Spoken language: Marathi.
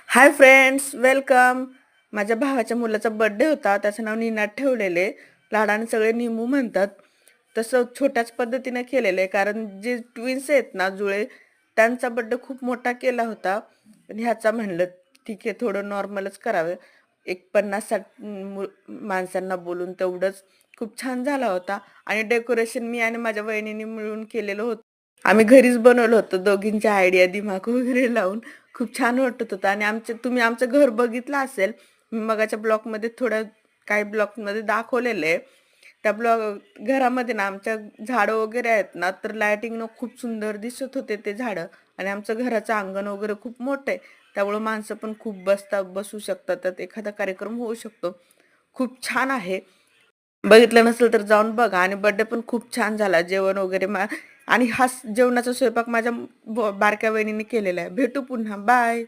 Hi friends, welcome. माझ्या भावाच्या मुलाचा बर्थडे होता. त्याचं नाव निनाद ठेवलेले. लाडाने सगळे निमू म्हणतात. तसं छोट्याच पद्धतीने केलेलं आहे, कारण जे ट्विन्स आहेत ना जुळे, त्यांचा बर्थडे खूप मोठा केला होता. पण ह्याचा म्हणलं ठीक आहे, थोडं नॉर्मलच करावं. एक 50-60 माणसांना बोलून तेवढंच खूप छान झाला होता. आणि डेकोरेशन मी आणि माझ्या वहिनीने मिळून केलेलं होतं. आम्ही घरीच बनवलं होतं, दोघींच्या आयडिया दिमाग वगैरे लावून. खूप छान वाटत होतं. आणि तुम्ही आमचं घर बघितलं असेल. मी मगाच्या ब्लॉगमध्ये थोडं काही ब्लॉगमध्ये दाखवलेलं आहे. त्या घरामध्ये ना आमच्या झाडं वगैरे आहेत ना, तर लायटिंगनं खूप सुंदर दिसत होते ते झाडं. आणि आमचं घराचं अंगण वगैरे खूप मोठं आहे. त्यामुळं माणसं पण खूप बसू शकतात. त्यात एखादा कार्यक्रम होऊ शकतो. खूप छान आहे. बघितलं नसेल तर जाऊन बघा. आणि बर्थडे पण खूप छान झाला. जेवण वगैरे आणि हा जेवणाचा स्वयंपाक माझ्या बारक्या वहिनीने केलेला आहे. भेटू पुन्हा. बाय.